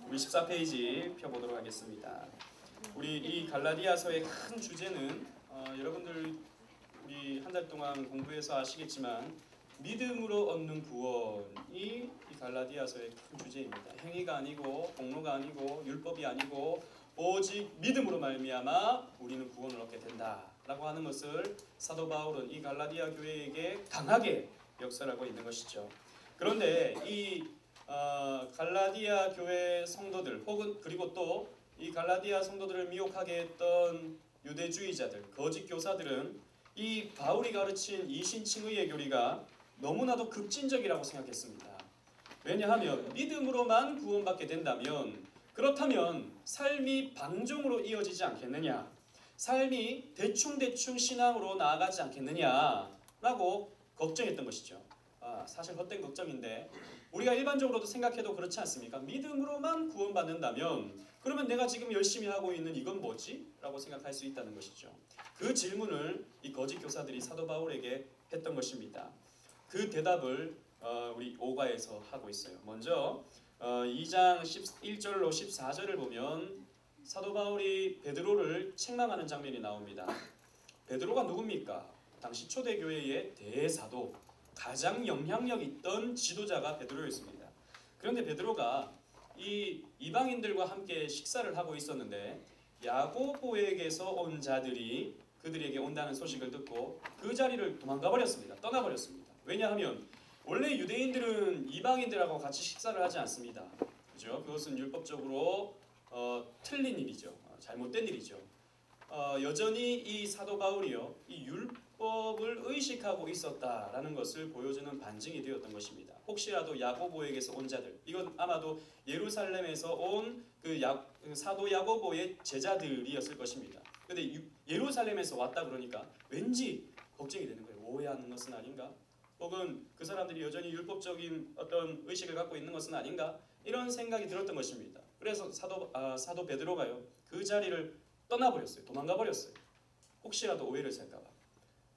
우리 14페이지 펴보도록 하겠습니다. 우리 이 갈라디아서의 큰 주제는 여러분들 우리 한 달 동안 공부해서 아시겠지만 믿음으로 얻는 구원이 이 갈라디아서의 큰 주제입니다. 행위가 아니고 공로가 아니고 율법이 아니고 오직 믿음으로 말미암아 우리는 구원을 얻게 된다라고 하는 것을 사도 바울은 이 갈라디아 교회에게 강하게 역설하고 있는 것이죠. 그런데 이 갈라디아 교회 성도들 혹은 그리고 또 이 갈라디아 성도들을 미혹하게 했던 유대주의자들, 거짓 교사들은 이 바울이 가르친 이신칭의의 교리가 너무나도 급진적이라고 생각했습니다. 왜냐하면 믿음으로만 구원받게 된다면 그렇다면 삶이 방종으로 이어지지 않겠느냐, 삶이 대충대충 신앙으로 나아가지 않겠느냐라고 걱정했던 것이죠. 사실 헛된 걱정인데 우리가 일반적으로도 생각해도 그렇지 않습니까? 믿음으로만 구원받는다면 그러면 내가 지금 열심히 하고 있는 이건 뭐지? 라고 생각할 수 있다는 것이죠. 그 질문을 이 거짓 교사들이 사도 바울에게 했던 것입니다. 그 대답을 우리 5과에서 하고 있어요. 먼저 2장 1절로 14절을 보면 사도 바울이 베드로를 책망하는 장면이 나옵니다. 베드로가 누굽니까? 당시 초대교회의 대사도, 가장 영향력 있던 지도자가 베드로였습니다. 그런데 베드로가 이 이방인들과 함께 식사를 하고 있었는데 야고보에게서 온 자들이 그들에게 온다는 소식을 듣고 그 자리를 도망가 버렸습니다. 떠나버렸습니다. 왜냐하면 원래 유대인들은 이방인들하고 같이 식사를 하지 않습니다. 그죠? 그것은 율법적으로 틀린 일이죠. 잘못된 일이죠. 여전히 이 사도 바울이요, 이 율법을 의식하고 있었다라는 것을 보여주는 반증이 되었던 것입니다. 혹시라도 야고보에게서 온 자들, 이건 아마도 예루살렘에서 온 그 사도 야고보의 제자들이었을 것입니다. 그런데 예루살렘에서 왔다 그러니까 왠지 걱정이 되는 거예요. 오해하는 것은 아닌가? 혹은 그 사람들이 여전히 율법적인 어떤 의식을 갖고 있는 것은 아닌가? 이런 생각이 들었던 것입니다. 그래서 사도 베드로가요, 그 자리를 떠나버렸어요. 도망가 버렸어요. 혹시라도 오해를 살까 봐.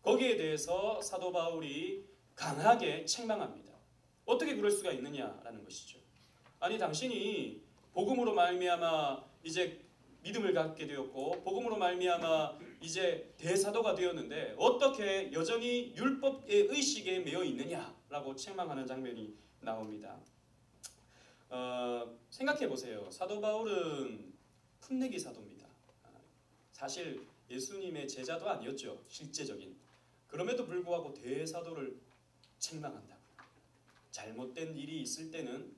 거기에 대해서 사도 바울이 강하게 책망합니다. 어떻게 그럴 수가 있느냐라는 것이죠. 아니, 당신이 복음으로 말미암아 이제 믿음을 갖게 되었고 복음으로 말미암아 이제 대사도가 되었는데 어떻게 여전히 율법의 의식에 매여 있느냐라고 책망하는 장면이 나옵니다. 생각해 보세요. 사도 바울은 풋내기 사도입니다. 사실 예수님의 제자도 아니었죠. 실제적인. 그럼에도 불구하고 대사도를 책망한다고요. 잘못된 일이 있을 때는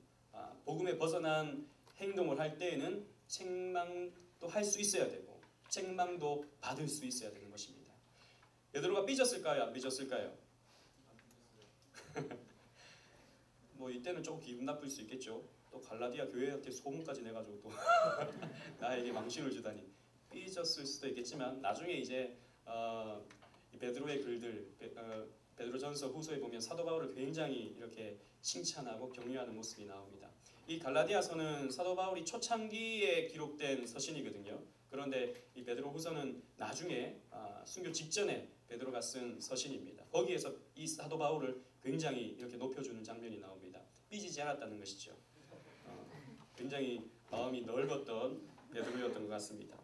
복음에 벗어난 행동을 할 때에는 책망도 할 수 있어야 되고 책망도 받을 수 있어야 되는 것입니다. 베드로가 삐졌을까요? 안 삐졌을까요? 뭐 이때는 조금 기분 나쁠 수 있겠죠. 또 갈라디아 교회한테 소문까지 내가지고 또 나에게 망신을 주다니. 삐졌을 수도 있겠지만 나중에 이제 베드로의 글들, 베드로전서 후서에 보면 사도 바울을 굉장히 이렇게 칭찬하고 격려하는 모습이 나옵니다. 이 갈라디아서는 사도 바울이 초창기에 기록된 서신이거든요. 그런데 이 베드로 후서는 나중에 순교 직전에 베드로가 쓴 서신입니다. 거기에서 이 사도 바울을 굉장히 이렇게 높여주는 장면이 나옵니다. 삐지지 않았다는 것이죠. 굉장히 마음이 넓었던 베드로였던 것 같습니다.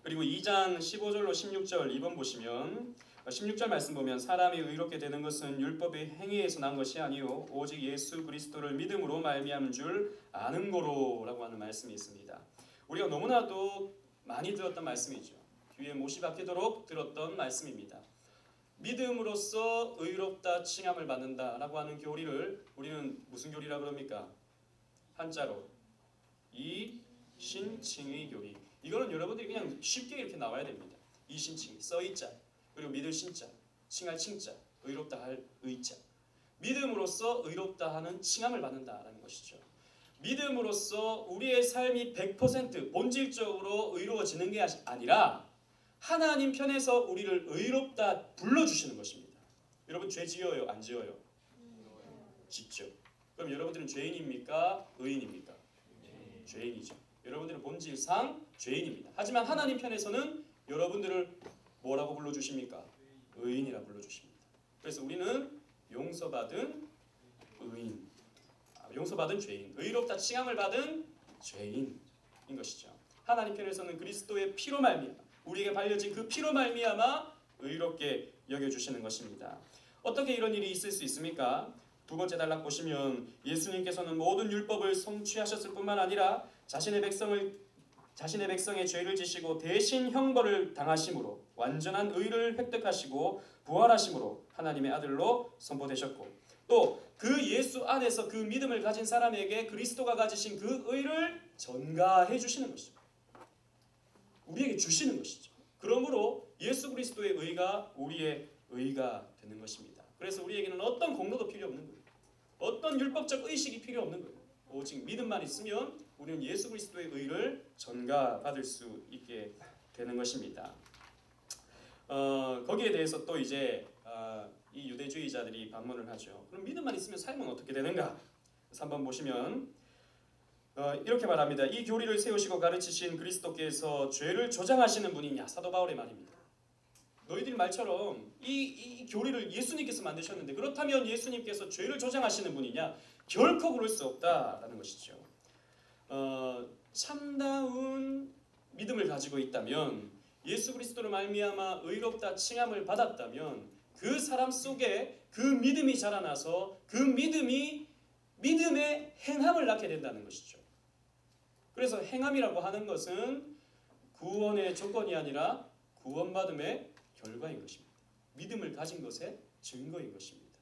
그리고 2장 15절로 16절 2번 보시면 16절 말씀 보면 사람이 의롭게 되는 것은 율법의 행위에서 난 것이 아니요 오직 예수 그리스도를 믿음으로 말미암은 줄 아는 거로라고 하는 말씀이 있습니다. 우리가 너무나도 많이 들었던 말씀이죠. 귀에 못이 박히도록 들었던 말씀입니다. 믿음으로써 의롭다 칭함을 받는다라고 하는 교리를 우리는 무슨 교리라고 그럽니까? 한자로 이신칭의 교리. 이거는 여러분들이 그냥 쉽게 이렇게 나와야 됩니다. 이신칭, 써이자, 그리고 믿을 신자, 칭할 칭자, 의롭다 할 의자. 믿음으로써 의롭다 하는 칭함을 받는다라는 것이죠. 믿음으로써 우리의 삶이 100% 본질적으로 의로워지는 게 아니라 하나님 편에서 우리를 의롭다 불러주시는 것입니다. 여러분 죄 지어요? 안 지어요? 짓죠. 그럼 여러분들은 죄인입니까? 의인입니까? 죄인이죠. 여러분들은 본질상 죄인입니다. 하지만 하나님 편에서는 여러분들을 뭐라고 불러주십니까? 의인이라 불러주십니다. 그래서 우리는 용서받은 의인, 용서받은 죄인, 의롭다 칭함을 받은 죄인인 것이죠. 하나님 편에서는 그리스도의 피로 말미암아 우리에게 발려진 그 피로 말미암아 의롭게 여겨주시는 것입니다. 어떻게 이런 일이 있을 수 있습니까? 두 번째 단락 보시면 예수님께서는 모든 율법을 성취하셨을 뿐만 아니라 자신의 백성의 죄를 지시고 대신 형벌을 당하심으로 완전한 의를 획득하시고 부활하심으로 하나님의 아들로 선포되셨고 또 그 예수 안에서 그 믿음을 가진 사람에게 그리스도가 가지신 그 의를 전가해 주시는 것이죠. 우리에게 주시는 것이죠. 그러므로 예수 그리스도의 의가 우리의 의가 되는 것입니다. 그래서 우리에게는 어떤 공로도 필요 없는 거예요. 어떤 율법적 의식이 필요 없는 거예요. 오직 믿음만 있으면 우리는 예수 그리스도의 의를 전가받을 수 있게 되는 것입니다. 거기에 대해서 또 이제 이 유대주의자들이 반문을 하죠. 그럼 믿음만 있으면 삶은 어떻게 되는가? 3번 보시면 이렇게 말합니다. 이 교리를 세우시고 가르치신 그리스도께서 죄를 조장하시는 분이냐? 사도 바울의 말입니다. 너희들 말처럼 이 교리를 예수님께서 만드셨는데 그렇다면 예수님께서 죄를 조장하시는 분이냐? 결코 그럴 수 없다라는 것이죠. 참다운 믿음을 가지고 있다면 예수 그리스도로 말미암아 의롭다 칭함을 받았다면 그 사람 속에 그 믿음이 자라나서 그 믿음이 믿음의 행함을 낳게 된다는 것이죠. 그래서 행함이라고 하는 것은 구원의 조건이 아니라 구원받음의 결과인 것입니다. 믿음을 가진 것의 증거인 것입니다.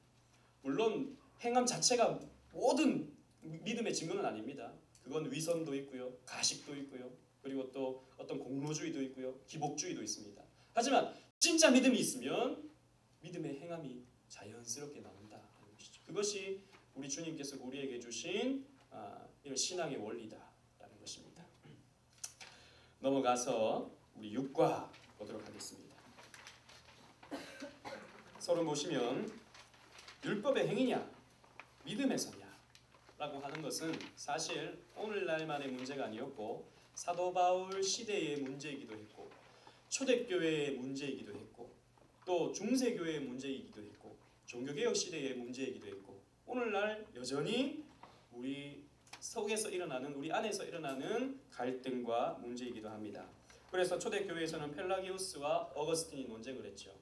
물론 행함 자체가 모든 믿음의 증거는 아닙니다. 그건 위선도 있고요, 가식도 있고요, 그리고 또 어떤 공로주의도 있고요, 기복주의도 있습니다. 하지만 진짜 믿음이 있으면 믿음의 행함이 자연스럽게 나온다는 것이죠. 그것이 우리 주님께서 우리에게 주신 이런 신앙의 원리다라는 것입니다. 넘어가서 우리 6과 보도록 하겠습니다. 서론 보시면 율법의 행위냐 믿음에서냐 라고 하는 것은 사실 오늘날만의 문제가 아니었고 사도 바울 시대의 문제이기도 했고 초대교회의 문제이기도 했고 또 중세교회의 문제이기도 했고 종교개혁 시대의 문제이기도 했고 오늘날 여전히 우리 속에서 일어나는 우리 안에서 일어나는 갈등과 문제이기도 합니다. 그래서 초대교회에서는 펠라기우스와 어거스틴이 논쟁을 했죠.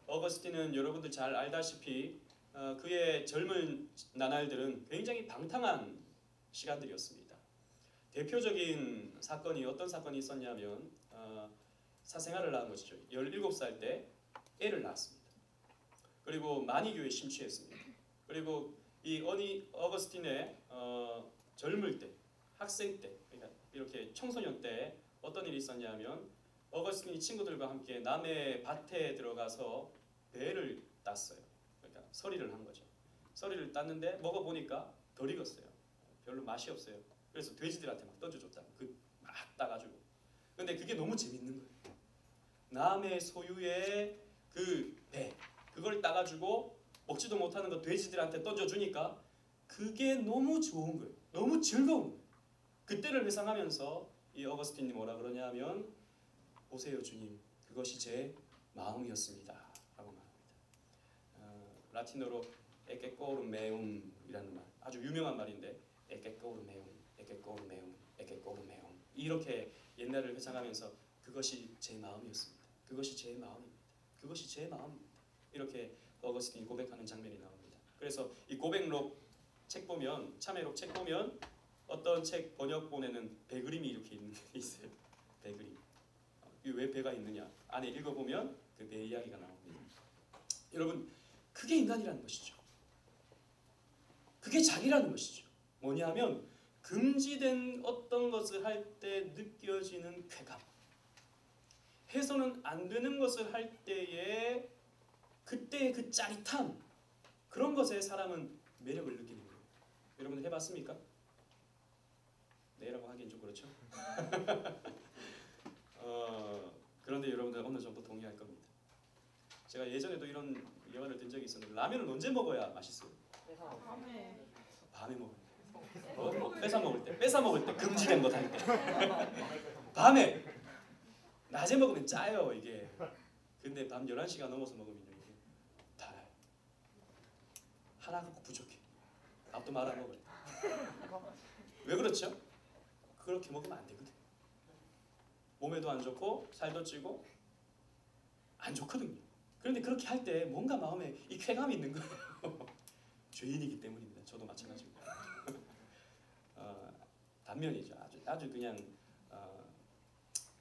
어거스틴은 여러분들 잘 알다시피 그의 젊은 나날들은 굉장히 방탕한 시간들이었습니다. 대표적인 사건이 어떤 사건이 있었냐면 사생활을 낳은 것이죠. 17살 때 애를 낳았습니다. 그리고 마니교에 심취했습니다. 그리고 이 어거스틴의 젊을 때, 학생 때, 그러니까 이렇게 청소년 때 어떤 일이 있었냐면 어거스틴이 친구들과 함께 남의 밭에 들어가서 배를 땄어요. 그러니까 서리를 한 거죠. 서리를 땄는데 먹어보니까 덜 익었어요. 별로 맛이 없어요. 그래서 돼지들한테 막 던져줬다. 막 따가지고. 근데 그게 너무 재밌는 거예요. 남의 소유의 그 배, 그걸 따가지고 먹지도 못하는 거 돼지들한테 던져주니까 그게 너무 좋은 거예요. 너무 즐거운 거예요. 그때를 회상하면서 이 어거스틴이 뭐라 그러냐면 보세요 주님, 그것이 제 마음이었습니다 라고 말합니다. 라틴어로 에케꼬르 메움이라는 말, 아주 유명한 말인데 에케꼬르 메움, 에케꼬르 메움, 에케꼬르 메움, 이렇게 옛날을 회상하면서 그것이 제 마음이었습니다. 그것이 제 마음입니다. 그것이 제 마음입니다. 이렇게 어거스틴이 고백하는 장면이 나옵니다. 그래서 이 고백록 책 보면, 참회록 책 보면 어떤 책 번역본에는 배 그림이 이렇게 있는 게 있어요. 배 그림. 왜 배가 있느냐? 안에 읽어보면 그 배 이야기가 나옵니다. 여러분, 그게 인간이라는 것이죠. 그게 자기라는 것이죠. 뭐냐면 금지된 어떤 것을 할 때 느껴지는 쾌감, 해서는 안 되는 것을 할 때의 그때의 그 짜릿함, 그런 것에 사람은 매력을 느끼는 거예요. 여러분들 해봤습니까? 네라고 하기엔 좀 그렇죠. 그런데 여러분들 어느 정도 동의할 겁니다. 제가 예전에도 이런 예화를 든 적이 있었는데 라면을 언제 먹어야 맛있어요? 밤에 먹을 때. 뺏어 먹을 때 금지된 것 할 때. 밤에. 낮에 먹으면 짜요 이게. 근데 밤 11시가 넘어서 먹으면 이게 달아요. 하나가 꼭 부족해. 밥도 말아 먹어요. 왜 그렇죠? 그렇게 먹으면 안 되거든. 몸에도 안 좋고 살도 찌고 안 좋거든요. 그런데 그렇게 할 때 뭔가 마음에 이 쾌감이 있는 거예요. 죄인이기 때문입니다. 저도 마찬가지입니다. 단면이죠. 아주 그냥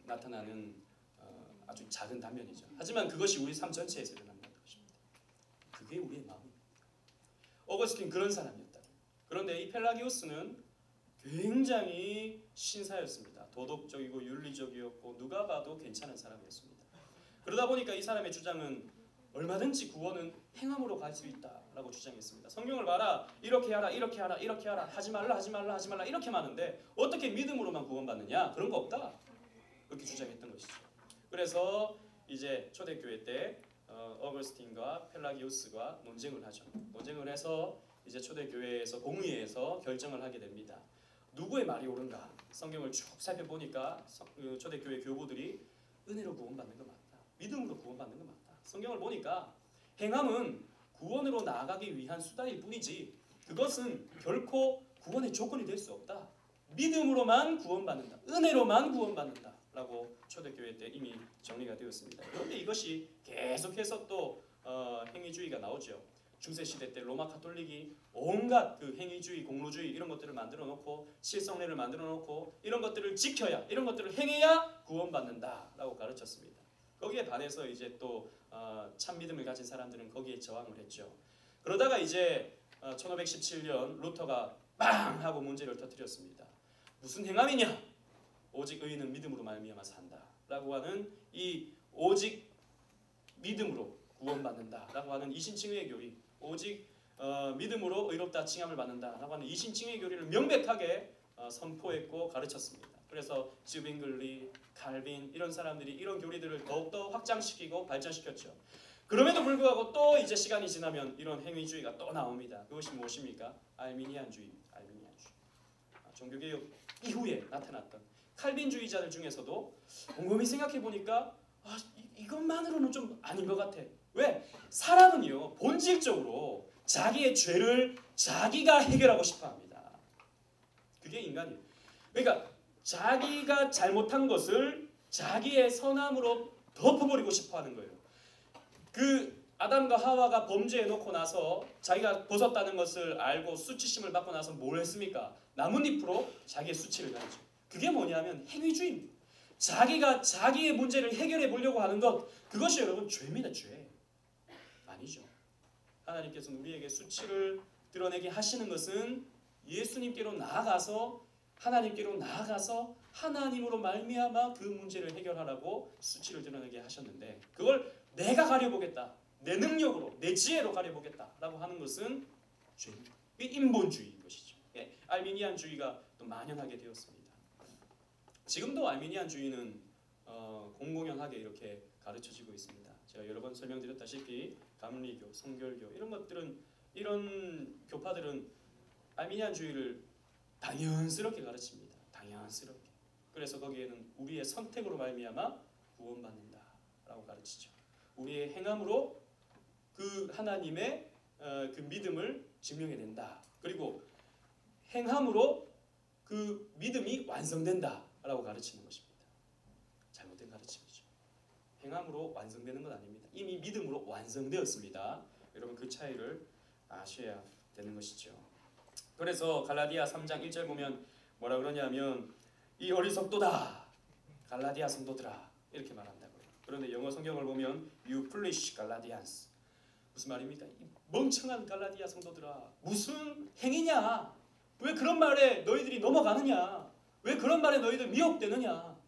나타나는 아주 작은 단면이죠. 하지만 그것이 우리 삶 전체에서 일어난다는 것입니다. 그게 우리의 마음입니다. 어거스틴 그런 사람이었다. 그런데 이 펠라기우스는 굉장히 신사였습니다. 도덕적이고 윤리적이었고 누가 봐도 괜찮은 사람이었습니다. 그러다 보니까 이 사람의 주장은 얼마든지 구원은 행함으로 갈 수 있다라고 주장했습니다. 성경을 봐라, 이렇게 하라, 이렇게 하라, 이렇게 하라, 하지 말라, 하지 말라, 하지 말라 이렇게 많은데 어떻게 믿음으로만 구원받느냐? 그런 거 없다. 그렇게 주장했던 것이죠. 그래서 이제 초대교회 때 어거스틴과 펠라기우스가 논쟁을 하죠. 논쟁을 해서 이제 초대교회에서 공의회에서 결정을 하게 됩니다. 누구의 말이 옳은가? 성경을 쭉 살펴보니까 초대교회 교부들이 은혜로 구원받는 거 맞다. 믿음으로 구원받는 거 맞다. 성경을 보니까 행함은 구원으로 나아가기 위한 수단일 뿐이지 그것은 결코 구원의 조건이 될 수 없다. 믿음으로만 구원받는다. 은혜로만 구원받는다. 라고 초대교회 때 이미 정리가 되었습니다. 그런데 이것이 계속해서 또 행위주의가 나오죠. 중세시대 때 로마 카톨릭이 온갖 그 행위주의, 공로주의 이런 것들을 만들어 놓고 실성례를 만들어 놓고 이런 것들을 지켜야, 이런 것들을 행해야 구원받는다라고 가르쳤습니다. 거기에 반해서 이제 또 참 믿음을 가진 사람들은 거기에 저항을 했죠. 그러다가 이제 1517년 루터가 빵 하고 문제를 터뜨렸습니다. 무슨 행함이냐? 오직 의인은 믿음으로 말미암아 산다라고 하는 이 오직 믿음으로 구원받는다라고 하는 이신칭의 교리, 오직 믿음으로 의롭다 칭함을 받는다라고 하는 이신칭의 교리를 명백하게 선포했고 가르쳤습니다. 그래서 즈빙글리, 칼빈 이런 사람들이 이런 교리들을 더욱더 확장시키고 발전시켰죠. 그럼에도 불구하고 또 이제 시간이 지나면 이런 행위주의가 또 나옵니다. 그것이 무엇입니까? 알미니안주의입니다. 알미니안주의. 종교개혁 이후에 나타났던 칼빈주의자들 중에서도 곰곰이 생각해 보니까 이것만으로는 좀 아닌 것 같아. 왜? 사람은요 본질적으로 자기의 죄를 자기가 해결하고 싶어합니다. 그게 인간이에요. 그러니까 자기가 잘못한 것을 자기의 선함으로 덮어버리고 싶어하는 거예요. 그 아담과 하와가 범죄해놓고 나서 자기가 벗었다는 것을 알고 수치심을 받고 나서 뭘 했습니까? 나뭇잎으로 자기의 수치를 가리죠. 그게 뭐냐면 행위주의입니다. 자기가 자기의 문제를 해결해 보려고 하는 것, 그것이 여러분 죄입니다. 죄. 아니죠. 하나님께서는 우리에게 수치를 드러내게 하시는 것은 예수님께로 나아가서 하나님께로 나아가서 하나님으로 말미암아 그 문제를 해결하라고 수치를 드러내게 하셨는데 그걸 내가 가려보겠다. 내 능력으로, 내 지혜로 가려보겠다라고 하는 것은 죄입니다. 이게 인본주의인 것이죠. 예, 알미니안주의가 또 만연하게 되었습니다. 지금도 알미니안주의는 공공연하게 이렇게 가르쳐지고 있습니다. 제가 여러 번 설명드렸다시피 감리교, 성결교 이런 것들은 이런 교파들은 알미니안주의를 당연스럽게 가르칩니다. 당연스럽게. 그래서 거기에는 우리의 선택으로 말미암아 구원받는다라고 가르치죠. 우리의 행함으로 그 하나님의 그 믿음을 증명해낸다. 그리고 행함으로 그 믿음이 완성된다라고 가르치는 것입니다. 잘못된 가르침이죠. 행함으로 완성되는 건 아닙니다. 이미 믿음으로 완성되었습니다. 여러분 그 차이를 아셔야 되는 것이죠. 그래서 갈라디아 3장 1절 보면 뭐라 그러냐면 이 어리석도다 갈라디아 성도들아 이렇게 말한다고요. 그런데 영어 성경을 보면 You foolish Galatians 무슨 말입니까? 이 멍청한 갈라디아 성도들아 무슨 행위냐? 왜 그런 말에 너희들이 넘어가느냐? 왜 그런 말에 너희들 미혹되느냐?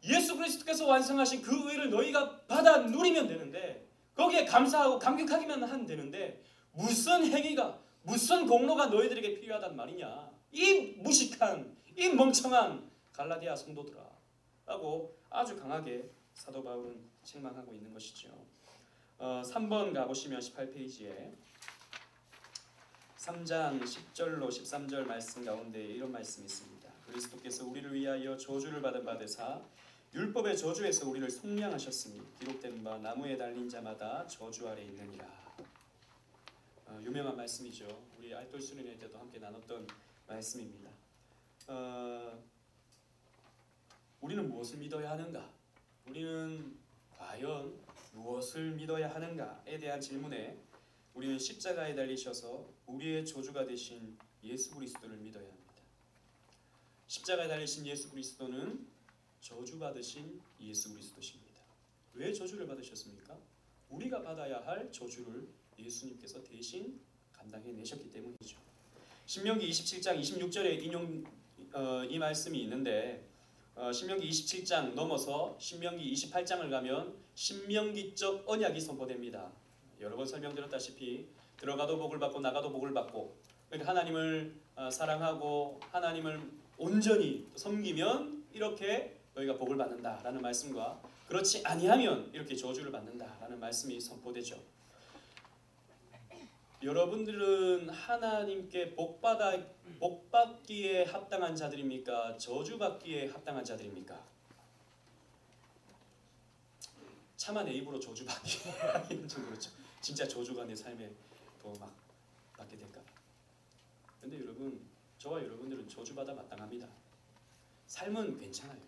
예수 그리스도께서 완성하신 그 의를 너희가 받아 누리면 되는데 거기에 감사하고 감격하기만 하면 되는데 무슨 행위가 무슨 공로가 너희들에게 필요하단 말이냐? 이 무식한 이 멍청한 갈라디아 성도들아 라고 아주 강하게 사도 바울은 책망하고 있는 것이죠. 3번 가보시면 18페이지에 3장 10절로 13절 말씀 가운데 이런 말씀이 있습니다. 그리스도께서 우리를 위하여 저주를 받은 바되사 율법의 저주에서 우리를 속량하셨으니 기록된 바 나무에 달린 자마다 저주 아래 있느니라. 유명한 말씀이죠. 우리 알돌 수련회 때도 함께 나눴던 말씀입니다. 우리는 무엇을 믿어야 하는가? 우리는 과연 무엇을 믿어야 하는가에 대한 질문에 우리는 십자가에 달리셔서 우리의 저주가 되신 예수 그리스도를 믿어야 합니다. 십자가에 달리신 예수 그리스도는 저주받으신 예수 그리스도십니다. 왜 저주를 받으셨습니까? 우리가 받아야 할 저주를 예수님께서 대신 감당해내셨기 때문이죠. 신명기 27장 26절에 이 말씀이 있는데 신명기 27장 넘어서 신명기 28장을 가면 신명기적 언약이 선포됩니다. 여러 번 설명드렸다시피 들어가도 복을 받고 나가도 복을 받고, 그러니까 하나님을 사랑하고 하나님을 온전히 섬기면 이렇게 너희가 복을 받는다라는 말씀과 그렇지 아니하면 이렇게 저주를 받는다라는 말씀이 선포되죠. 여러분들은 하나님께 복받기에 합당한 자들입니까? 저주받기에 합당한 자들입니까? 차마 내 입으로 저주받기 하기는 좀 그렇죠. 진짜 저주가 내 삶에 더 막 받게 될까? 근데 여러분, 저와 여러분들은 저주받아 마땅합니다. 삶은 괜찮아요.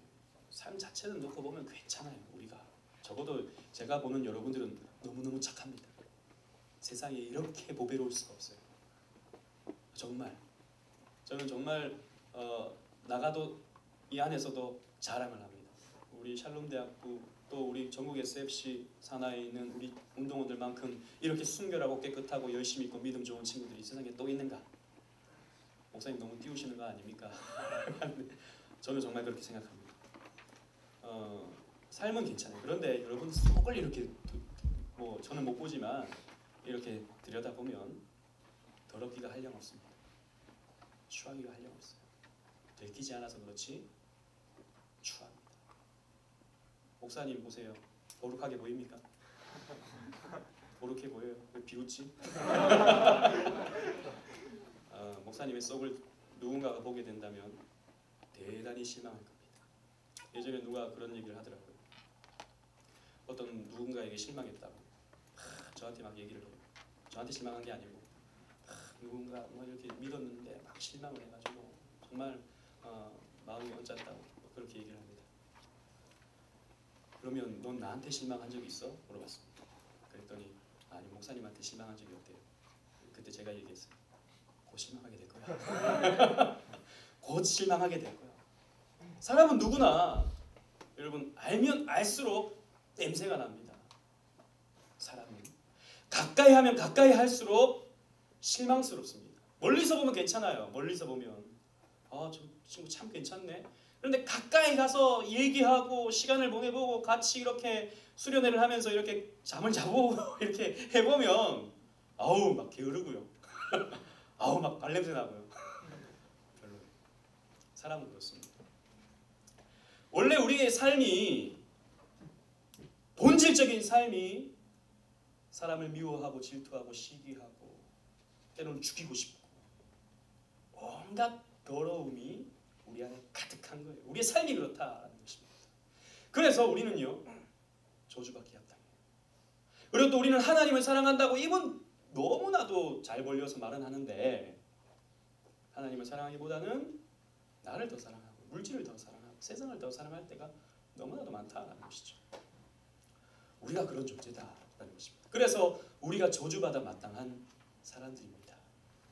삶 자체는 놓고 보면 괜찮아요. 우리가 적어도 제가 보는 여러분들은 너무너무 착합니다. 세상에 이렇게 보배로울 수가 없어요. 정말 저는 정말 나가도 이 안에서도 자랑을 합니다. 우리 샬롬대학부 또 우리 전국 SFC 산하에 있는 우리 운동원들만큼 이렇게 순결하고 깨끗하고 열심히 있고 믿음 좋은 친구들이 세상에 또 있는가? 목사님 너무 띄우시는 거 아닙니까? 저는 정말 그렇게 생각합니다. 삶은 괜찮아요. 그런데 여러분 속을 이렇게 저는 못 보지만 이렇게 들여다보면 더럽기가 한량없습니다. 추하기가 한량없어요. 들키지 않아서 그렇지 추합니다. 목사님 보세요. 거룩하게 보입니까? 거룩해 보여요. 왜 비웃지? 목사님의 속을 누군가가 보게 된다면 대단히 실망할 겁니다. 예전에 누가 그런 얘기를 하더라고요. 어떤 누군가에게 실망했다고 저한테 막 얘기를 해요. 저한테 실망한 게 아니고 누군가 뭐 이렇게 믿었는데 막 실망을 해가지고 정말 마음이 언짢다고 그렇게 얘기를 합니다. 그러면 넌 나한테 실망한 적이 있어? 물어봤습니다. 그랬더니 아니 목사님한테 실망한 적이 없대요. 그때 제가 얘기했어요. 곧 실망하게 될 거야. 곧 실망하게 될 거야. 사람은 누구나 여러분 알면 알수록 냄새가 납니다. 사람은 가까이 하면 가까이 할수록 실망스럽습니다. 멀리서 보면 괜찮아요. 멀리서 보면 저 친구 참 괜찮네. 그런데 가까이 가서 얘기하고 시간을 보내보고 같이 이렇게 수련회를 하면서 이렇게 잠을 자보고 이렇게 해보면 아우 막 게으르고요. 아우 막 발냄새 나고요. 별로예요. 사람은 그렇습니다. 원래 우리의 삶이 본질적인 삶이 사람을 미워하고 질투하고 시기하고 때로는 죽이고 싶고 온갖 더러움이 우리 안에 가득한 거예요. 우리의 삶이 그렇다라는 것입니다. 그래서 우리는요 저주받기 합당해요. 그리고 또 우리는 하나님을 사랑한다고 입은 너무나도 잘 벌려서 말은 하는데 하나님을 사랑하기보다는 나를 더 사랑하고 물질을 더 사랑하고 세상을 더 사랑할 때가 너무나도 많다라는 것이죠. 우리가 그런 존재다라는 것입니다. 그래서 우리가 저주받아 마땅한 사람들입니다.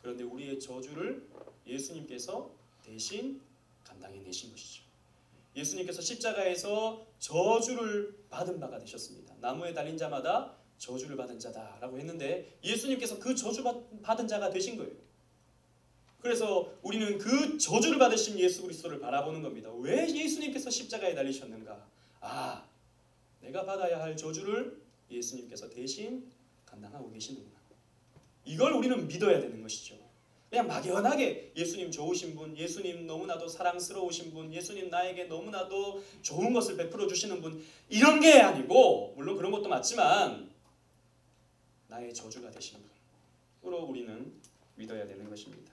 그런데 우리의 저주를 예수님께서 대신 감당해내신 것이죠. 예수님께서 십자가에서 저주를 받은 바가 되셨습니다. 나무에 달린 자마다 저주를 받은 자다라고 했는데 예수님께서 그 저주 받은 자가 되신 거예요. 그래서 우리는 그 저주를 받으신 예수 그리스도를 바라보는 겁니다. 왜 예수님께서 십자가에 달리셨는가? 내가 받아야 할 저주를 예수님께서 대신 감당하고 계시는구나. 이걸 우리는 믿어야 되는 것이죠. 그냥 막연하게 예수님 좋으신 분, 예수님 너무나도 사랑스러우신 분, 예수님 나에게 너무나도 좋은 것을 베풀어 주시는 분 이런 게 아니고 물론 그런 것도 맞지만 나의 저주가 되시는 분으로 우리는 믿어야 되는 것입니다.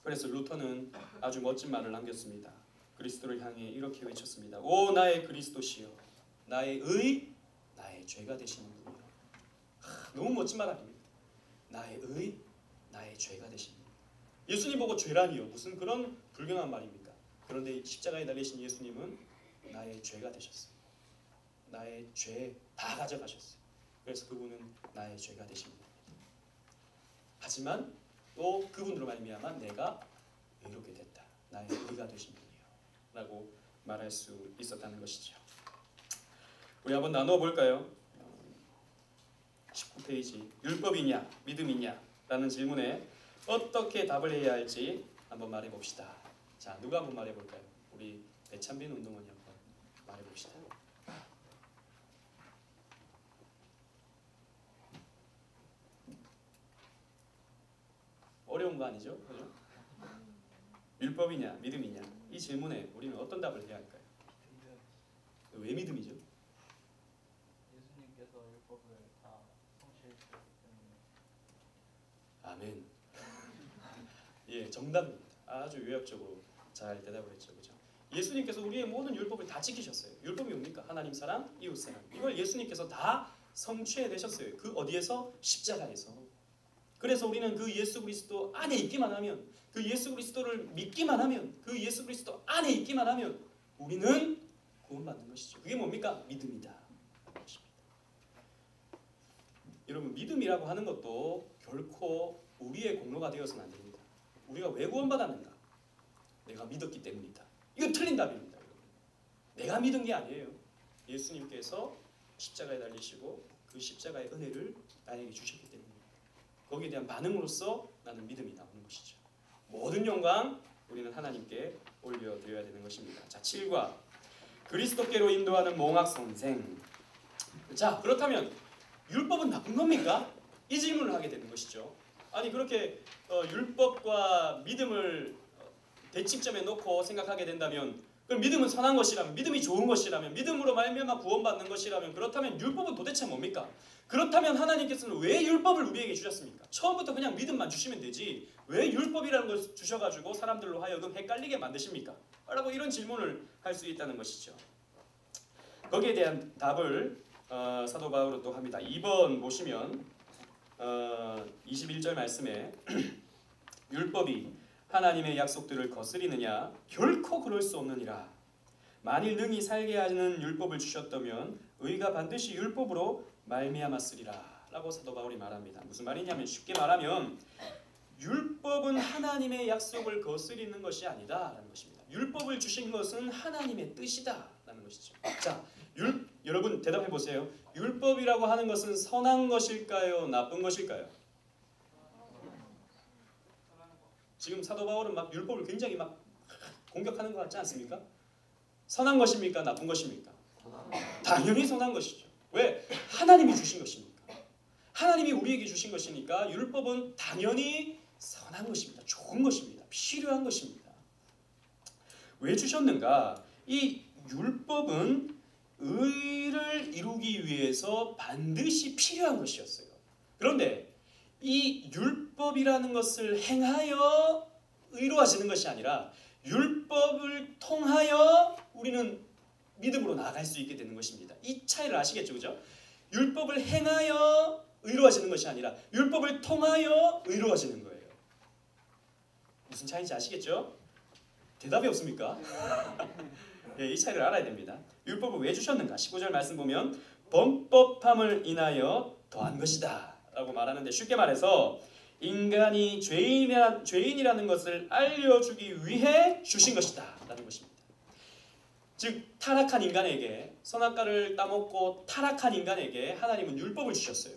그래서 루터는 아주 멋진 말을 남겼습니다. 그리스도를 향해 이렇게 외쳤습니다. 오 나의 그리스도시여 나의 의 나의 죄가 되시는 분이여. 너무 멋진 말 아닙니까? 나의 의 나의 죄가 되신 분. 예수님 보고 죄라니요 무슨 그런 불경한 말입니까? 그런데 십자가에 달리신 예수님은 나의 죄가 되셨어요. 나의 죄 다 가져가셨어요. 그래서 그분은 나의 죄가 되신 분입니다. 하지만 또 그분으로 말미암아 내가 의롭게 됐다. 나의 의가 되신 분이요 라고 말할 수 있었다는 것이죠. 우리 한번 나누어 볼까요? 19페이지 율법이냐 믿음이냐 라는 질문에 어떻게 답을 해야 할지 한번 말해 봅시다. 자, 누가 한번 말해 볼까요? 우리 배찬빈 운동원이 한번 말해 봅시다. 어려운 거 아니죠? 그죠? 율법이냐 믿음이냐 이 질문에 우리는 어떤 답을 해야 할까요? 왜 믿음이죠? 예수님께서 율법을 다 성취하셨기 때문에. 아멘. 예, 정답입니다. 아주 요약적으로 잘 대답을 했죠, 그죠? 예수님께서 우리의 모든 율법을 다 지키셨어요. 율법이 뭡니까? 하나님 사랑, 이웃 사랑. 이걸 예수님께서 다 성취해내셨어요. 그 어디에서? 십자가에서. 그래서 우리는 그 예수 그리스도 안에 있기만 하면, 그 예수 그리스도를 믿기만 하면, 그 예수 그리스도 안에 있기만 하면 우리는 구원받는 것이죠. 그게 뭡니까? 믿음이다. 여러분, 믿음이라고 하는 것도 결코 우리의 공로가 되어서는 안 됩니다. 우리가 왜 구원받았는가? 내가 믿었기 때문이다. 이거 틀린 답입니다. 내가 믿은 게 아니에요. 예수님께서 십자가에 달리시고 그 십자가의 은혜를 나에게 주셨기 때문입니다. 거기에 대한 반응으로서 나는 믿음이 나오는 것이죠. 모든 영광 우리는 하나님께 올려드려야 되는 것입니다. 자, 7과 그리스도께로 인도하는 몽학 선생. 자, 그렇다면 율법은 나쁜 겁니까? 이 질문을 하게 되는 것이죠. 아니 그렇게 율법과 믿음을 대칭점에 놓고 생각하게 된다면, 그럼 믿음은 선한 것이라면, 믿음이 좋은 것이라면, 믿음으로 말미암아 구원받는 것이라면, 그렇다면 율법은 도대체 뭡니까? 그렇다면 하나님께서는 왜 율법을 우리에게 주셨습니까? 처음부터 그냥 믿음만 주시면 되지 왜 율법이라는 걸 주셔가지고 사람들로 하여금 헷갈리게 만드십니까? 라고 이런 질문을 할 수 있다는 것이죠. 거기에 대한 답을 사도 바울은 또 합니다. 2번 보시면 21절 말씀에 율법이 하나님의 약속들을 거스리느냐? 결코 그럴 수 없느니라. 만일 능히 살게 하는 율법을 주셨다면 의가 반드시 율법으로 말미암았으리라 라고 사도 바울이 말합니다. 무슨 말이냐면, 쉽게 말하면 율법은 하나님의 약속을 거스리는 것이 아니다 라는 것입니다. 율법을 주신 것은 하나님의 뜻이다 라는 것이죠. 자, 여러분 대답해 보세요. 율법이라고 하는 것은 선한 것일까요? 나쁜 것일까요? 지금 사도 바울은 막 율법을 굉장히 막 공격하는 것 같지 않습니까? 선한 것입니까? 나쁜 것입니까? 당연히 선한 것이죠. 왜? 하나님이 주신 것입니까? 하나님이 우리에게 주신 것이니까 율법은 당연히 선한 것입니다. 좋은 것입니다. 필요한 것입니다. 왜 주셨는가? 이 율법은 의를 이루기 위해서 반드시 필요한 것이었어요. 그런데 이 율법이라는 것을 행하여 의로워지는 것이 아니라 율법을 통하여 우리는 믿음으로 나아갈 수 있게 되는 것입니다. 이 차이를 아시겠죠? 그죠? 율법을 행하여 의로워지는 것이 아니라 율법을 통하여 의로워지는 거예요. 무슨 차이인지 아시겠죠? 대답이 없습니까? 네, 이 차이를 알아야 됩니다. 율법을 왜 주셨는가? 19절 말씀 보면 범법함을 인하여 더한 것이다 라고 말하는데, 쉽게 말해서 인간이 죄인이라는 것을 알려주기 위해 주신 것이다 라는 것입니다. 즉 타락한 인간에게, 선악과를 따먹고 타락한 인간에게 하나님은 율법을 주셨어요.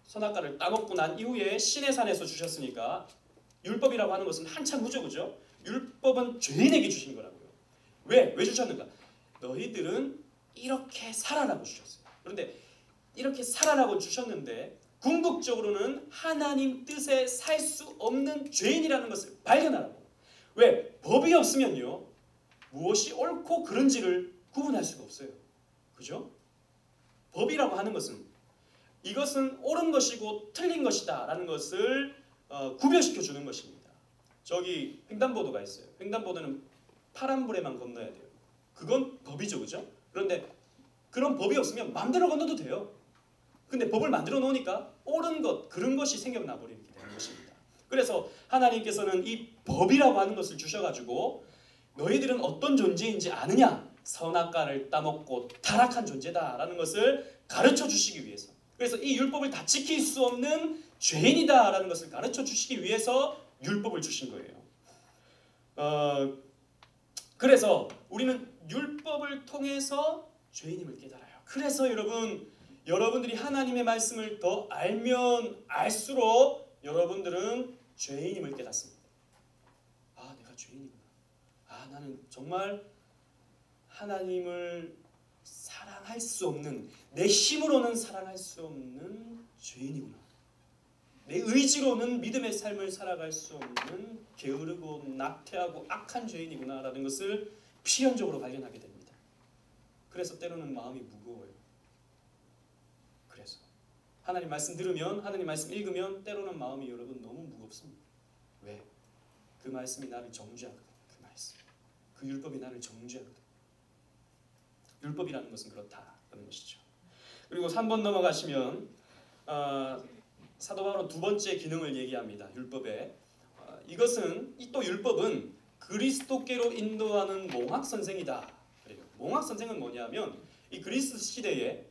선악과를 따먹고 난 이후에 신의 산에서 주셨으니까 율법이라고 하는 것은 한참 후죠, 그죠? 율법은 죄인에게 주신 거라고요. 왜 주셨는가? 너희들은 이렇게 살아라고 주셨어요. 그런데 이렇게 살아라고 주셨는데 궁극적으로는 하나님 뜻에 살 수 없는 죄인이라는 것을 발견하라고. 왜? 법이 없으면요, 무엇이 옳고 그른지를 구분할 수가 없어요. 그죠? 법이라고 하는 것은 이것은 옳은 것이고 틀린 것이다 라는 것을 구별시켜 주는 것입니다. 저기 횡단보도가 있어요. 횡단보도는 파란불에만 건너야 돼요. 그건 법이죠, 그죠? 그런데 그런 법이 없으면 마음대로 건너도 돼요. 근데 법을 만들어 놓으니까 옳은 것, 그런 것이 생겨나 버리게 되는 것입니다. 그래서 하나님께서는 이 법이라고 하는 것을 주셔가지고 너희들은 어떤 존재인지 아느냐? 선악과를 따먹고 타락한 존재다라는 것을 가르쳐 주시기 위해서. 그래서 이 율법을 다 지킬 수 없는 죄인이다라는 것을 가르쳐 주시기 위해서 율법을 주신 거예요. 그래서 우리는 율법을 통해서 죄인임을 깨달아요. 그래서 여러분들이 하나님의 말씀을 더 알면 알수록 여러분들은 죄인임을 깨닫습니다. 아, 내가 죄인이구나. 아, 나는 정말 하나님을 사랑할 수 없는, 내 힘으로는 사랑할 수 없는 죄인이구나. 내 의지로는 믿음의 삶을 살아갈 수 없는 게으르고 낙태하고 악한 죄인이구나 라는 것을 필연적으로 발견하게 됩니다. 그래서 때로는 마음이 무거워요. 그래서 하나님 말씀 들으면, 하나님 말씀 읽으면 때로는 마음이 여러분 너무 무겁습니다. 왜? 그 말씀이 나를 정죄하거든. 그 말씀, 그 율법이 나를 정죄하거든. 율법이라는 것은 그렇다는 것이죠. 그리고 3번 넘어가시면 사도 바울은 두 번째 기능을 얘기합니다. 율법에 이것은 또 율법은 그리스도께로 인도하는 몽학 선생이다. 그래요. 몽학 선생은 뭐냐면 이 그리스 시대에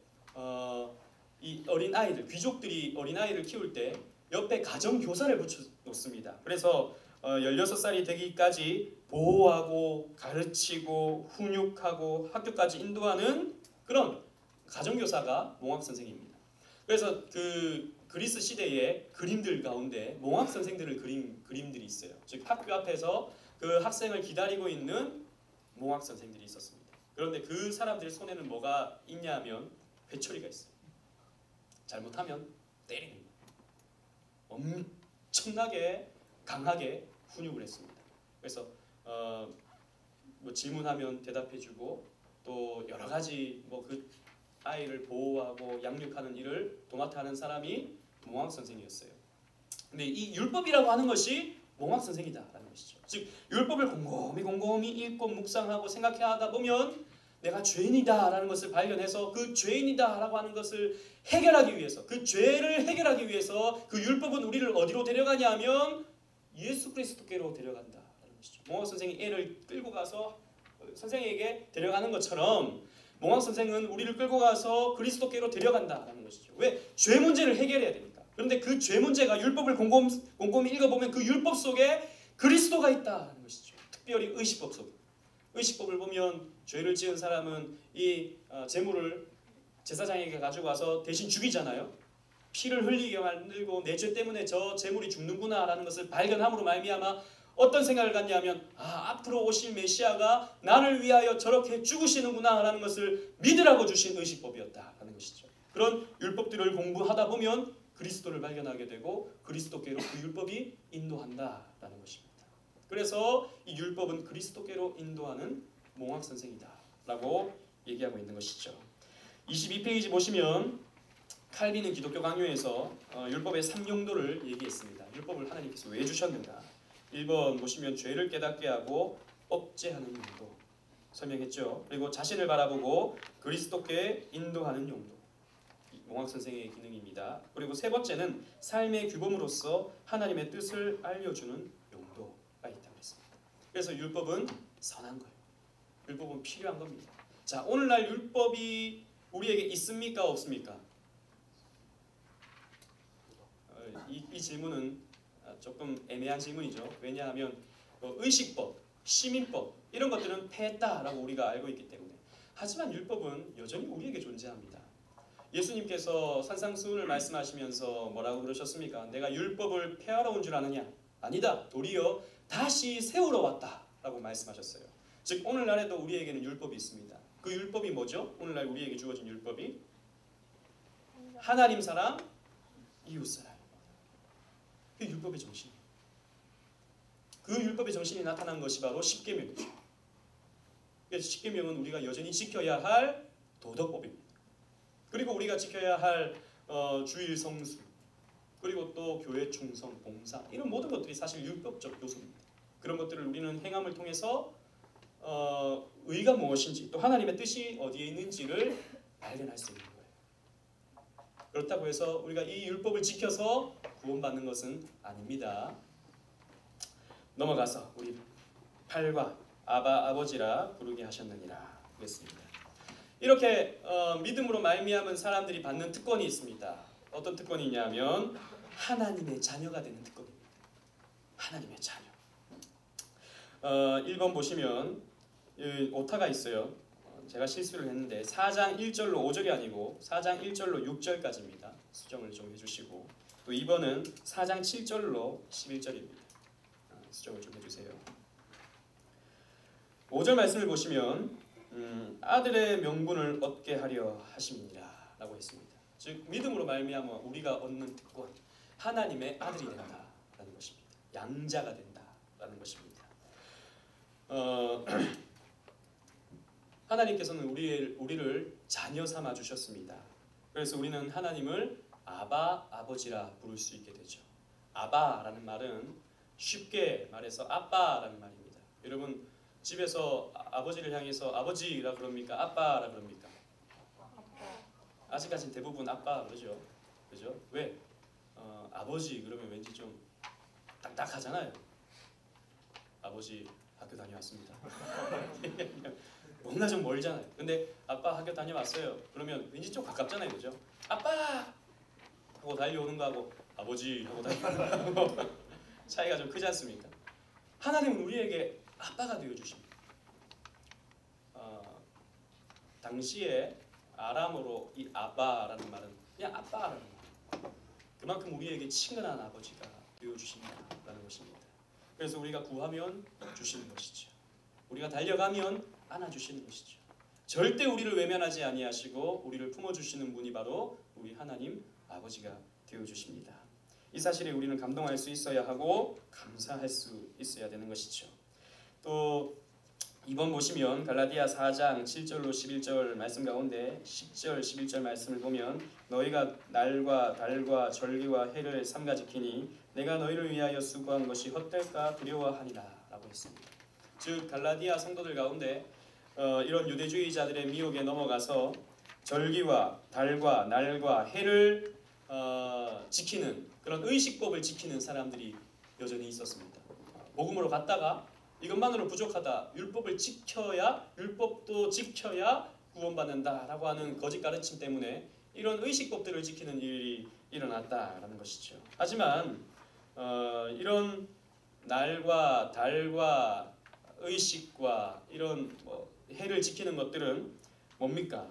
이 어린 아이들, 귀족들이 어린 아이를 키울 때 옆에 가정 교사를 붙여 놓습니다. 그래서 16살이 되기까지 보호하고 가르치고 훈육하고 학교까지 인도하는 그런 가정 교사가 몽학 선생입니다. 그래서 그 그리스 시대의 그림들 가운데 몽학 선생들을 그린 그림들이 있어요. 즉 학교 앞에서 그 학생을 기다리고 있는 몽학 선생들이 있었습니다. 그런데 그 사람들 손에는 뭐가 있냐면 회초리가 있어요. 잘못하면 때리는 거예요. 엄청나게 강하게 훈육을 했습니다. 그래서 뭐 질문하면 대답해주고 또 여러 가지 뭐 그 아이를 보호하고 양육하는 일을 도맡아 하는 사람이 몽학 선생이었어요. 근데 이 율법이라고 하는 것이 몽학 선생이다라는 것이죠. 즉 율법을 곰곰이 읽고 묵상하고 생각하다 보면 내가 죄인이다라는 것을 발견해서 그 죄인이다라고 하는 것을 해결하기 위해서, 그 죄를 해결하기 위해서 그 율법은 우리를 어디로 데려가냐 하면 예수 그리스도께로 데려간다라는 것이죠. 몽학 선생이 애를 끌고 가서 선생에게 데려가는 것처럼 몽학 선생은 우리를 끌고 가서 그리스도께로 데려간다라는 것이죠. 왜? 죄 문제를 해결해야 되니까. 그런데 그 죄 문제가 율법을 곰곰이 읽어보면 그 율법 속에 그리스도가 있다는 것이죠. 특별히 의식법 속에. 의식법을 보면 죄를 지은 사람은 이 제물을 제사장에게 가지고 와서 대신 죽이잖아요. 피를 흘리게 만들고 내 죄 때문에 저 제물이 죽는구나라는 것을 발견함으로 말미암아 어떤 생각을 갖냐면 앞으로 오실 메시아가 나를 위하여 저렇게 죽으시는구나라는 것을 믿으라고 주신 의식법이었다라는 것이죠. 그런 율법들을 공부하다 보면 그리스도를 발견하게 되고 그리스도께로 그 율법이 인도한다라는 것입니다. 그래서 이 율법은 그리스도께로 인도하는 몽학 선생이다라고 얘기하고 있는 것이죠. 22페이지 보시면 칼빈은 기독교 강요에서 율법의 3용도를 얘기했습니다. 율법을 하나님께서 왜 주셨는가? 1번 보시면 죄를 깨닫게 하고 억제하는 용도 설명했죠. 그리고 자신을 바라보고 그리스도께 인도하는 용도, 몽학 선생의 기능입니다. 그리고 세 번째는 삶의 규범으로서 하나님의 뜻을 알려주는 용도가 있다고 했습니다. 그래서 율법은 선한 거예요. 율법은 필요한 겁니다. 자, 오늘날 율법이 우리에게 있습니까? 없습니까? 이 질문은 조금 애매한 질문이죠. 왜냐하면 의식법, 시민법 이런 것들은 폐했다라고 우리가 알고 있기 때문에. 하지만 율법은 여전히 우리에게 존재합니다. 예수님께서 산상수훈을 말씀하시면서 뭐라고 그러셨습니까? 내가 율법을 폐하러 온 줄 아느냐? 아니다. 도리어 다시 세우러 왔다라고 말씀하셨어요. 즉 오늘날에도 우리에게는 율법이 있습니다. 그 율법이 뭐죠? 오늘날 우리에게 주어진 율법이 하나님 사랑, 이웃 사랑. 그 율법의 정신. 그 율법의 정신이 나타난 것이 바로 십계명이죠. 그래서 십계명은 우리가 여전히 지켜야 할 도덕법입니다. 그리고 우리가 지켜야 할 주일 성수, 그리고 또 교회 충성, 봉사 이런 모든 것들이 사실 율법적 요소입니다. 그런 것들을 우리는 행함을 통해서 의가 무엇인지 또 하나님의 뜻이 어디에 있는지를 발견할 수 있는 거예요. 그렇다고 해서 우리가 이 율법을 지켜서 구원받는 것은 아닙니다. 넘어가서 우리 8과 아바 아버지라 부르게 하셨느니라 그랬습니다. 이렇게 믿음으로 말미암은 사람들이 받는 특권이 있습니다. 어떤 특권이냐면 하나님의 자녀가 되는 특권입니다. 하나님의 자녀. 1번 보시면 오타가 있어요. 제가 실수를 했는데 4장 1절로 5절이 아니고 4장 1절로 6절까지입니다. 수정을 좀 해주시고 또 2번은 4장 7절로 11절입니다. 수정을 좀 해주세요. 5절 말씀을 보시면 아들의 명분을 얻게 하려 하심이니라 라고 했습니다. 즉 믿음으로 말미암아 우리가 얻는 특권 하나님의 아들이 된다라는 것입니다. 양자가 된다라는 것입니다. 하나님께서는 우리를 자녀 삼아 주셨습니다. 그래서 우리는 하나님을 아바 아버지라 부를 수 있게 되죠. 아바라는 말은 쉽게 말해서 아빠라는 말입니다. 여러분 집에서 아버지를 향해서 아버지라 그럽니까? 아빠라 그럽니까? 아직까지는 대부분 아빠 그러죠. 그죠? 왜? 아버지 그러면 왠지 좀 딱딱하잖아요. 아버지 학교 다녀왔습니다. 뭔가 좀 멀잖아요. 근데 아빠 학교 다녀왔어요. 그러면 왠지 좀 가깝잖아요. 그죠? 아빠! 하고 달려오는 거하고 아버지 하고 달려오는 거하고 차이가 좀 크지 않습니까? 하나님은 우리에게 아빠가 되어주십니다. 당시에 아람어로 이 아바라는 말은 그냥 아빠라는 말. 그만큼 우리에게 친근한 아버지가 되어주신다라는 것입니다. 그래서 우리가 구하면 주시는 것이죠. 우리가 달려가면 안아주시는 것이죠. 절대 우리를 외면하지 아니하시고 우리를 품어주시는 분이 바로 우리 하나님 아버지가 되어주십니다. 이 사실에 우리는 감동할 수 있어야 하고 감사할 수 있어야 되는 것이죠. 또 2번 보시면 갈라디아 4장 7절로 11절 말씀 가운데 10절 11절 말씀을 보면 너희가 날과 달과 절기와 해를 삼가 지키니 내가 너희를 위하여 수고한 것이 헛될까 두려워하니라 라고 했습니다. 즉 갈라디아 성도들 가운데 이런 유대주의자들의 미혹에 넘어가서 절기와 달과 날과 해를 지키는 그런 의식법을 지키는 사람들이 여전히 있었습니다. 복음으로 갔다가 이것만으로 부족하다. 율법도 지켜야 구원받는다라고 하는 거짓 가르침 때문에 이런 의식법들을 지키는 일이 일어났다라는 것이죠. 하지만 이런 날과 달과 의식과 이런 해를 지키는 것들은 뭡니까?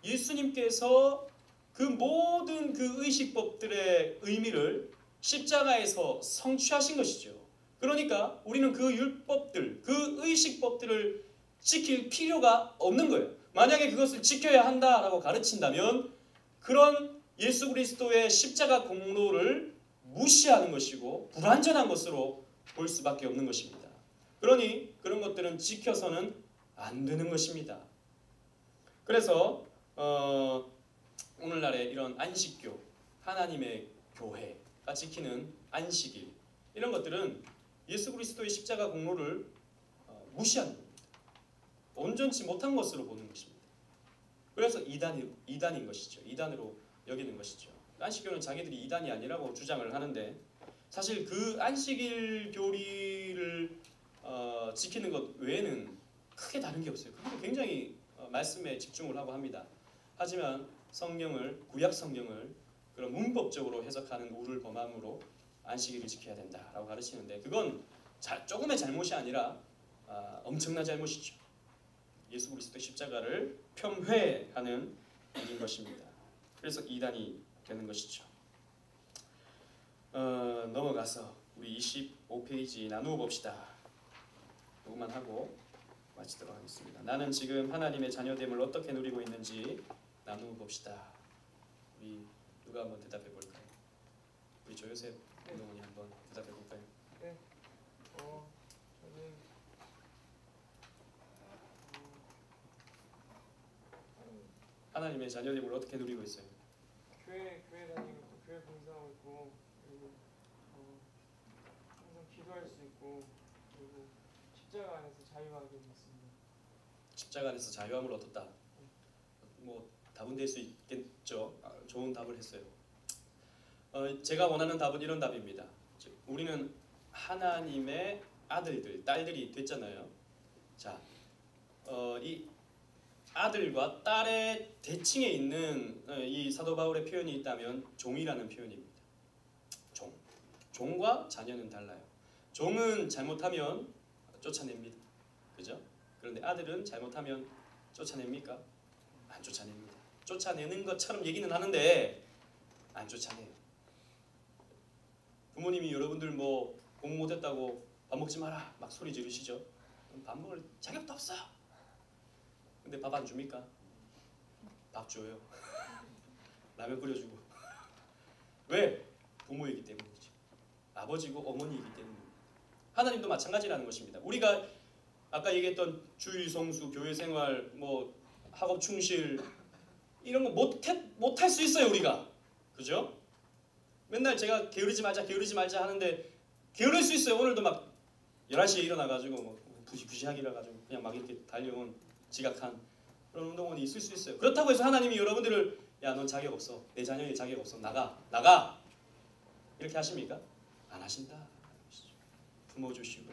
예수님께서 그 모든 그 의식법들의 의미를 십자가에서 성취하신 것이죠. 그러니까 우리는 그 율법들, 그 의식법들을 지킬 필요가 없는 거예요. 만약에 그것을 지켜야 한다라고 가르친다면 그런 예수 그리스도의 십자가 공로를 무시하는 것이고 불완전한 것으로 볼 수밖에 없는 것입니다. 그러니 그런 것들은 지켜서는 안 되는 것입니다. 그래서 오늘날의 이런 안식교, 하나님의 교회가 지키는 안식일 이런 것들은 예수 그리스도의 십자가 공로를 무시하는 겁니다. 온전치 못한 것으로 보는 것입니다. 그래서 이단인 것이죠. 이단으로 여기는 것이죠. 안식교는 자기들이 이단이 아니라고 주장을 하는데 사실 그 안식일 교리를 지키는 것 외에는 크게 다른 게 없어요. 그리고 굉장히 말씀에 집중을 하고 합니다. 하지만 성경을 구약 성경을 그런 문법적으로 해석하는 우를 범함으로 안식일을 지켜야 된다라고 가르치는데 그건 조금의 잘못이 아니라 엄청난 잘못이죠. 예수 그리스도의 십자가를 폄훼하는 일인 것입니다. 그래서 이단이 되는 것이죠. 넘어가서 우리 25페이지 나누어 봅시다. 이것만 하고 마치도록 하겠습니다. 나는 지금 하나님의 자녀됨을 어떻게 누리고 있는지 나누어 봅시다. 우리 누가 한번 대답해 볼까요? 우리 조요셉 운동원이 한번 대답해 볼까요? 네. 저는 하나님의 자녀됨을 어떻게 누리고 있어요? 교회 다니고 또 교회 봉사하고 있고 그리고 항상 기도할 수 있고 그리고 십자가 안에서 자유하게 있습니다. 십자가 안에서 자유함을 얻었다. 뭐 답은 될 수 있겠죠. 좋은 답을 했어요. 제가 원하는 답은 이런 답입니다. 우리는 하나님의 아들들, 딸들이 됐잖아요. 자, 이 아들과 딸의 대칭에 있는 이 사도 바울의 표현이 있다면 종이라는 표현입니다. 종. 종과 자녀는 달라요. 종은 잘못하면 쫓아냅니다. 그죠? 그런데 아들은 잘못하면 쫓아냅니까? 안 쫓아냅니다. 쫓아내는 것처럼 얘기는 하는데 안 쫓아내요. 부모님이 여러분들 뭐 공부 못했다고 밥 먹지 마라 막 소리 지르시죠? 밥 먹을 자격도 없어요. 근데 밥 안 줍니까? 밥 줘요. 라면 끓여주고. 왜? 부모이기 때문이죠. 아버지고 어머니이기 때문입니다. 하나님도 마찬가지라는 것입니다. 우리가 아까 얘기했던 주일 성수, 교회 생활, 뭐 학업 충실 이런 거 못할 수 있어요 우리가. 그죠? 맨날 제가 게으르지 말자 하는데 게으를 수 있어요. 오늘도 막 11시에 일어나가지고 뭐 부시부시하게 일어나가지고 그냥 막 이렇게 달려온 지각한 그런 운동원이 있을 수 있어요. 그렇다고 해서 하나님이 여러분들을 야 넌 자격 없어. 내 자녀의 자격 없어. 나가. 이렇게 하십니까? 안 하신다. 부모 주시고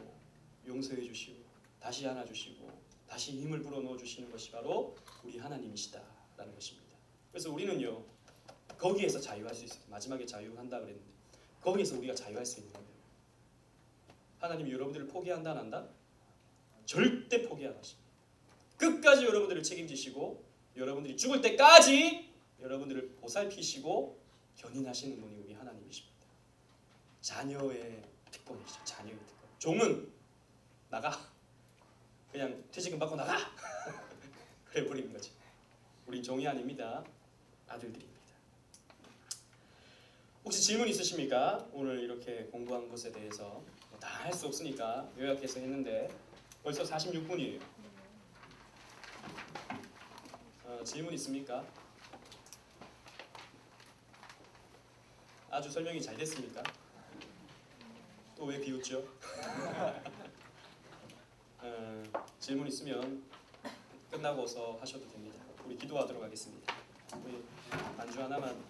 용서해 주시고 다시 안아주시고 다시 힘을 불어넣어 주시는 것이 바로 우리 하나님이시다라는 것입니다. 그래서 우리는요 거기에서 자유할 수 있어요. 마지막에 자유한다 그랬는데 거기에서 우리가 자유할 수 있는 거예요. 하나님이 여러분들을 포기한다 안 한다? 절대 포기 안 하십니다. 끝까지 여러분들을 책임지시고 여러분들이 죽을 때까지 여러분들을 보살피시고 견인하시는 분이 우리 하나님이십니다. 자녀의 특권이죠. 자녀의 특권. 종은 나가. 그냥 퇴직금 받고 나가. 그래 버리는 거지. 우린 종이 아닙니다. 아들들입니다. 혹시 질문 있으십니까? 오늘 이렇게 공부한 것에 대해서 다 할 수 없으니까 요약해서 했는데 벌써 46분이에요. 질문 있습니까? 아주 설명이 잘 됐습니까? 또 왜 비웃죠? 질문 있으면 끝나고서 하셔도 됩니다. 우리 기도하도록 하겠습니다. 우리 안주 하나만